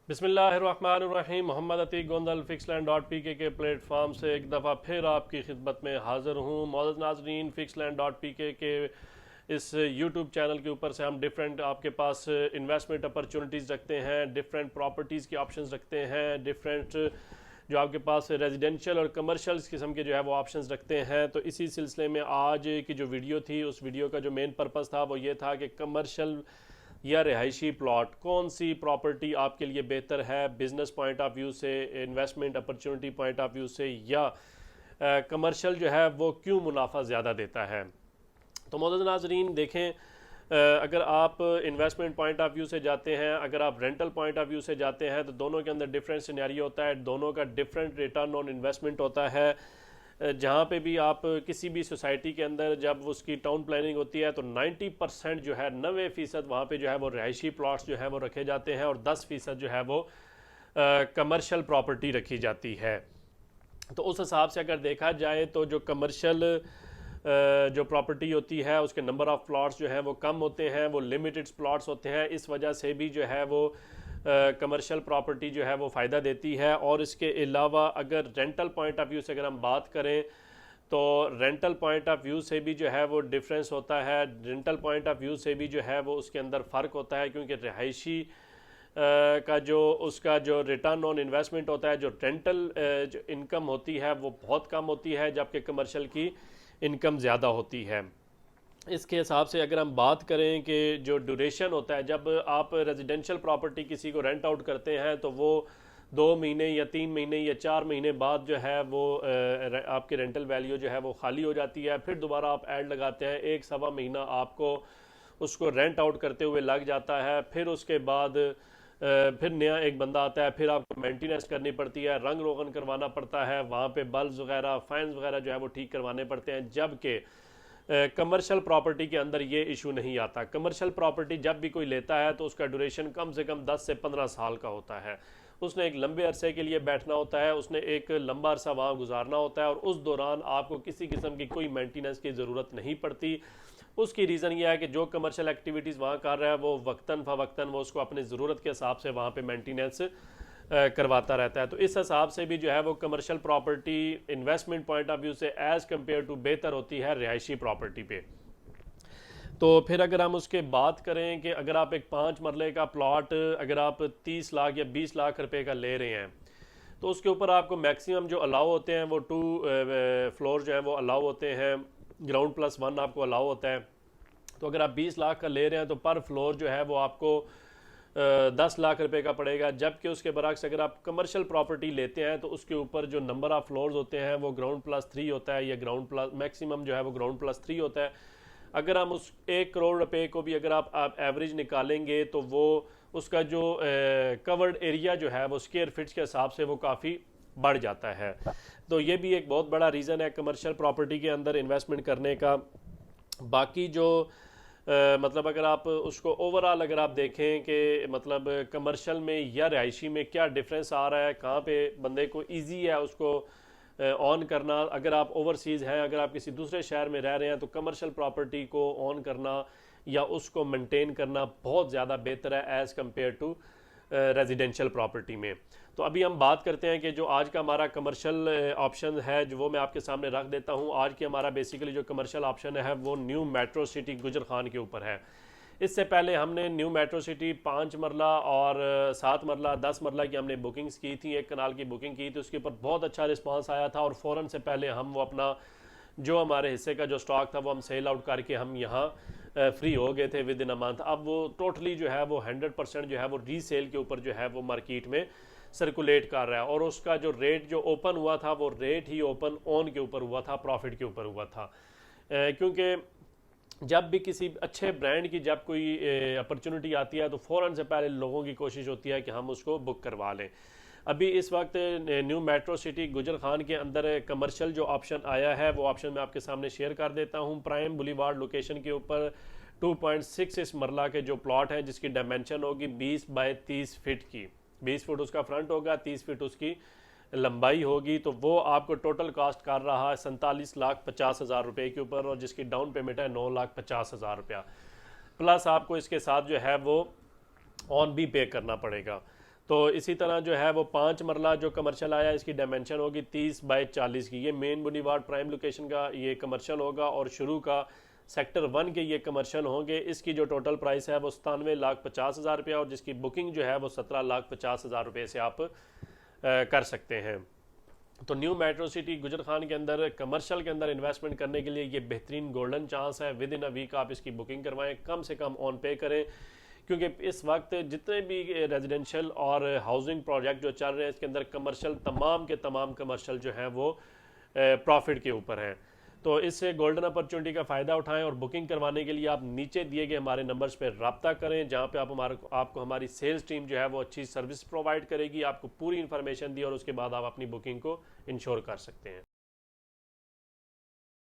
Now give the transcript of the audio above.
बिस्मिल्लाहिर्रहमानिर्रहीम। मोहम्मद अतीक गोंदल फिक्सलैंड.pk के प्लेटफॉर्म से एक दफ़ा फिर आपकी खिदमत में हाज़िर हूँ। मौजूद नाज़रीन, फिक्सलैंड.pk के इस यूट्यूब चैनल के ऊपर से हम डिफरेंट आपके पास इन्वेस्टमेंट अपॉर्चुनिटीज़ रखते हैं, डिफरेंट प्रॉपर्टीज़ के ऑप्शंस रखते हैं, डिफरेंट जो आपके पास रेजिडेंशियल और कमर्शियल किस्म के जो है वो ऑप्शंस रखते हैं। तो इसी सिलसिले में आज की जो वीडियो थी, उस वीडियो का जो मेन पर्पस था वो ये था कि कमर्शियल या रिहायशी प्लॉट कौन सी प्रॉपर्टी आपके लिए बेहतर है बिजनेस पॉइंट ऑफ व्यू से, investment opportunity point of view से, या कमर्शियल जो है वो क्यों मुनाफा ज़्यादा देता है। तो मौजूद नाजरीन देखें, अगर आप इन्वेस्टमेंट पॉइंट ऑफ व्यू से जाते हैं, अगर आप रेंटल पॉइंट ऑफ व्यू से जाते हैं, तो दोनों के अंदर डिफरेंट सिनेरियो होता है, दोनों का डिफरेंट रिटर्न ऑन इन्वेस्टमेंट होता है। जहाँ पे भी आप किसी भी सोसाइटी के अंदर जब उसकी टाउन प्लानिंग होती है तो 90% जो है 90% वहाँ पे जो है वो रिहायशी प्लॉट्स जो है वो रखे जाते हैं और 10% जो है वो कमर्शियल प्रॉपर्टी रखी जाती है। तो उस हिसाब से अगर देखा जाए तो जो कमर्शियल जो प्रॉपर्टी होती है उसके नंबर ऑफ़ प्लॉट्स जो हैं वो कम होते हैं, वो लिमिटेड प्लॉट्स होते हैं। इस वजह से भी जो है वो कमर्शियल प्रॉपर्टी जो है वो फ़ायदा देती है। और इसके अलावा अगर रेंटल पॉइंट ऑफ व्यू से अगर हम बात करें तो रेंटल पॉइंट ऑफ व्यू से भी जो है वो डिफरेंस होता है। रेंटल पॉइंट ऑफ व्यू से भी जो है वो उसके अंदर फ़र्क होता है, क्योंकि रिहायशी का जो उसका जो रिटर्न ऑन इन्वेस्टमेंट होता है, जो रेंटल जो इनकम होती है वो बहुत कम होती है, जबकि कमर्शियल की इनकम ज़्यादा होती है। इसके हिसाब से अगर हम बात करें कि जो ड्यूरेशन होता है, जब आप रेजिडेंशियल प्रॉपर्टी किसी को रेंट आउट करते हैं तो वो 2 महीने या 3 महीने या 4 महीने बाद जो है वो आपकी रेंटल वैल्यू जो है वो खाली हो जाती है। फिर दोबारा आप ऐड लगाते हैं, 1 सवा महीना आपको उसको रेंट आउट करते हुए लग जाता है। फिर उसके बाद फिर नया एक बंदा आता है, फिर आपको मेंटेनेंस करनी पड़ती है, रंग रोगन करवाना पड़ता है, वहाँ पे बल्ब वगैरह फैंस वगैरह जो है वो ठीक करवाने पड़ते हैं। जबकि कमर्शियल प्रॉपर्टी के अंदर ये इशू नहीं आता। कमर्शियल प्रॉपर्टी जब भी कोई लेता है तो उसका ड्यूरेशन कम से कम 10 से 15 साल का होता है। उसने एक लंबे अरसे के लिए बैठना होता है, उसने एक लंबा अरसा वहाँ गुजारना होता है, और उस दौरान आपको किसी किस्म की कोई मेंटेनेंस की ज़रूरत नहीं पड़ती। उसकी रीज़न यह है कि जो कमर्शियल एक्टिविटीज़ वहाँ कर रहा है वो वक्तन फ़वक्तन वो उसको अपनी ज़रूरत के हिसाब से वहाँ पे मेंटेनेंस करवाता रहता है। तो इस हिसाब से भी जो है वो commercial property investment point of view से एज़ कम्पेयर टू बेहतर होती है रिहायशी प्रॉपर्टी पे। तो फिर अगर हम उसके बात करें कि अगर आप एक 5 मरले का प्लॉट अगर आप 30 लाख या 20 लाख रुपए का ले रहे हैं, तो उसके ऊपर आपको मैक्सिमम जो अलाउ होते हैं वो 2 फ्लोर जो है वो अलाउ होते हैं, ग्राउंड प्लस 1 आपको अलाउ होता है। तो अगर आप 20 लाख का ले रहे हैं तो पर फ्लोर जो है वो आपको 10 लाख रुपए का पड़ेगा। जबकि उसके बरक्स अगर आप कमर्शियल प्रॉपर्टी लेते हैं तो उसके ऊपर जो नंबर ऑफ़ फ्लोर्स होते हैं वो ग्राउंड प्लस 3 होता है, या ग्राउंड प्लस मैक्सिमम जो है वो ग्राउंड प्लस 3 होता है। अगर हम उस 1 करोड़ रुपए को भी अगर आप एवरेज निकालेंगे तो वो उसका जो कवर्ड एरिया जो है वो स्क्वायर फीट्स के हिसाब से वो काफ़ी बढ़ जाता है। तो ये भी एक बहुत बड़ा रीज़न है कमर्शियल प्रॉपर्टी के अंदर इन्वेस्टमेंट करने का। बाकी जो मतलब अगर आप उसको ओवरऑल अगर आप देखें कि मतलब कमर्शियल में या रिहायशी में क्या डिफरेंस आ रहा है, कहाँ पे बंदे को इजी है उसको ऑन करना। अगर आप ओवरसीज़ हैं, अगर आप किसी दूसरे शहर में रह रहे हैं, तो कमर्शियल प्रॉपर्टी को ऑन करना या उसको मेंटेन करना बहुत ज़्यादा बेहतर है as compare to residential property में। तो अभी हम बात करते हैं कि जो आज का हमारा कमर्शियल ऑप्शन है जो वो मैं आपके सामने रख देता हूँ। आज की हमारा बेसिकली जो कमर्शियल ऑप्शन है वो न्यू मेट्रो सिटी गुजर खान के ऊपर है। इससे पहले हमने न्यू मेट्रो सिटी 5 मरला और 7 मरला 10 मरला की हमने बुकिंग्स की थी, एक कनाल की बुकिंग की थी, उसके ऊपर बहुत अच्छा रिस्पांस आया था और फ़ौरन से पहले हम वो अपना जो हमारे हिस्से का जो स्टॉक था वो हम सेल आउट करके हम यहाँ फ्री हो गए थे विद इन अ मंथ। अब वो टोटली जो है वो 100% जो है वो रीसेल के ऊपर जो है वो मार्केट में सर्कुलेट कर रहा है। और उसका जो रेट जो ओपन हुआ था वो रेट ही ओपन ऑन के ऊपर हुआ था, प्रॉफिट के ऊपर हुआ था। क्योंकि जब भी किसी अच्छे ब्रांड की जब कोई अपॉर्चुनिटी आती है तो फ़ौरन से पहले लोगों की कोशिश होती है कि हम उसको बुक करवा लें। अभी इस वक्त न्यू मेट्रो सिटी गुजर खान के अंदर कमर्शियल जो ऑप्शन आया है वो ऑप्शन मैं आपके सामने शेयर कर देता हूँ। प्राइम बुलीवार्ड लोकेशन के ऊपर 2.6 इस मरला के जो प्लॉट हैं जिसकी डायमेंशन होगी 20 बाय 30 फीट की, 20 फुट उसका फ्रंट होगा, 30 फीट उसकी लंबाई होगी। तो वो आपको टोटल कास्ट कर रहा है 47,50,000 रुपये के ऊपर, और जिसकी डाउन पेमेंट है 9,50,000 रुपया, प्लस आपको इसके साथ जो है वो ऑन भी पे करना पड़ेगा। तो इसी तरह जो है वो 5 मरला जो कमर्शियल आया, इसकी डायमेंशन होगी 30 बाई 40 की। ये मेन बुनिवाड प्राइम लोकेशन का ये कमर्शियल होगा और शुरू का सेक्टर 1 के ये कमर्शियल होंगे। इसकी जो टोटल प्राइस है वो 97,50,000 रुपया, और जिसकी बुकिंग जो है वो 17,50,000 रुपये से आप कर सकते हैं। तो न्यू मेट्रो सिटी गुजर खान के अंदर कमर्शियल के अंदर इन्वेस्टमेंट करने के लिए ये बेहतरीन गोल्डन चांस है। विद इन अ वीक आप इसकी बुकिंग करवाएं, कम से कम ऑन पे करें, क्योंकि इस वक्त जितने भी रेजिडेंशियल और हाउसिंग प्रोजेक्ट जो चल रहे हैं इसके अंदर कमर्शियल तमाम के तमाम कमर्शियल जो हैं वो प्रॉफिट के ऊपर हैं। तो इस गोल्डन अपॉर्चुनिटी का फ़ायदा उठाएं और बुकिंग करवाने के लिए आप नीचे दिए गए हमारे नंबर्स पर रब्ता करें, जहां पे आपको हमारी सेल्स टीम जो है वो अच्छी सर्विस प्रोवाइड करेगी, आपको पूरी इन्फॉर्मेशन दी और उसके बाद आप अपनी बुकिंग को इंश्योर कर सकते हैं।